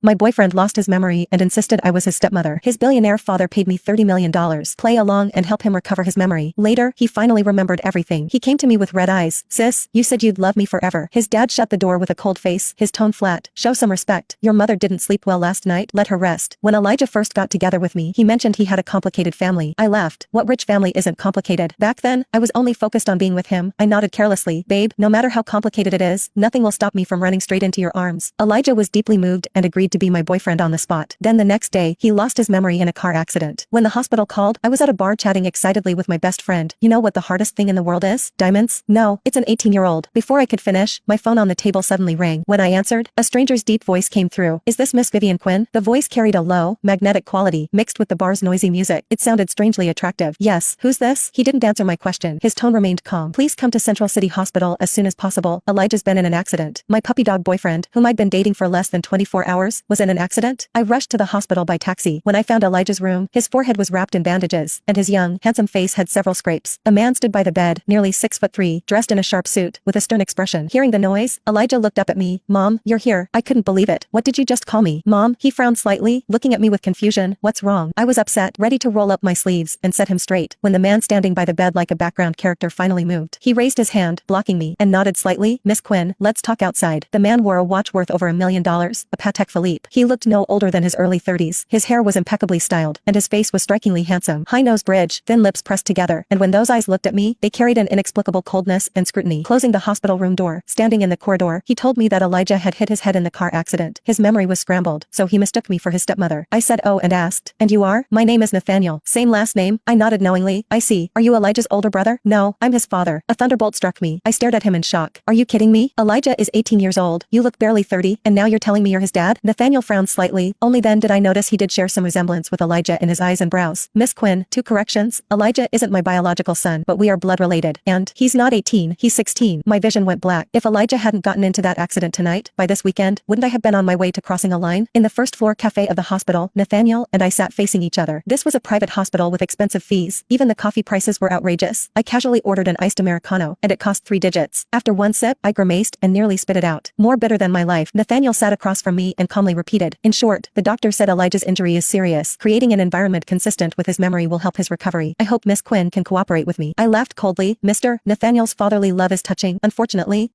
My boyfriend lost his memory and insisted I was his stepmother. His billionaire father paid me $30 million. Play along and help him recover his memory. Later, he finally remembered everything. He came to me with red eyes. Sis, you said you'd love me forever. His dad shut the door with a cold face, his tone flat. Show some respect. Your mother didn't sleep well last night. Let her rest. When Elijah first got together with me, he mentioned he had a complicated family. I laughed. What rich family isn't complicated? Back then, I was only focused on being with him. I nodded carelessly. Babe, no matter how complicated it is, nothing will stop me from running straight into your arms. Elijah was deeply moved and agreed to be my boyfriend on the spot. Then the next day, he lost his memory in a car accident. When the hospital called, I was at a bar chatting excitedly with my best friend. You know what the hardest thing in the world is? Diamonds? No, it's an 18-year-old. Before I could finish, my phone on the table suddenly rang. When I answered, a stranger's deep voice came through. Is this Miss Vivian Quinn? The voice carried a low, magnetic quality, mixed with the bar's noisy music. It sounded strangely attractive. Yes, who's this? He didn't answer my question. His tone remained calm. Please come to Central City Hospital as soon as possible. Elijah's been in an accident. My puppy dog boyfriend, whom I'd been dating for less than 24 hours, was in an accident. I rushed to the hospital by taxi. When I found Elijah's room, his forehead was wrapped in bandages, and his young, handsome face had several scrapes. A man stood by the bed, nearly 6'3", dressed in a sharp suit, with a stern expression. Hearing the noise, Elijah looked up at me. Mom, you're here. I couldn't believe it. What did you just call me? Mom? He frowned slightly, looking at me with confusion. What's wrong? I was upset, ready to roll up my sleeves and set him straight, when the man standing by the bed like a background character finally moved. He raised his hand, blocking me, and nodded slightly. Miss Quinn, let's talk outside. The man wore a watch worth over $1 million, a Patek Philippe. He looked no older than his early 30s. His hair was impeccably styled, and his face was strikingly handsome. High-nosed bridge, thin lips pressed together, and when those eyes looked at me, they carried an inexplicable coldness and scrutiny. Closing the hospital room door, standing in the corridor, he told me that Elijah had hit his head in the car accident. His memory was scrambled, so he mistook me for his stepmother. I said oh and asked, and you are? My name is Nathaniel. Same last name? I nodded knowingly. I see. Are you Elijah's older brother? No, I'm his father. A thunderbolt struck me. I stared at him in shock. Are you kidding me? Elijah is 18 years old. You look barely 30, and now you're telling me you're his dad? Nathaniel frowned slightly. Only then did I notice he did share some resemblance with Elijah in his eyes and brows. Miss Quinn, 2 corrections. Elijah isn't my biological son, but we are blood related. And he's not 18, he's 16. My vision went black. If Elijah hadn't gotten into that accident tonight, by this weekend, wouldn't I have been on my way to crossing a line? In the first floor cafe of the hospital, Nathaniel and I sat facing each other. This was a private hospital with expensive fees. Even the coffee prices were outrageous. I casually ordered an iced Americano, and it cost 3 digits. After one sip, I grimaced and nearly spit it out. More bitter than my life. Nathaniel sat across from me and calmly repeated. In short, the doctor said Elijah's injury is serious. Creating an environment consistent with his memory will help his recovery. I hope Miss Quinn can cooperate with me. I laughed coldly. Mr. Nathaniel's fatherly love is touching. Unfortunately,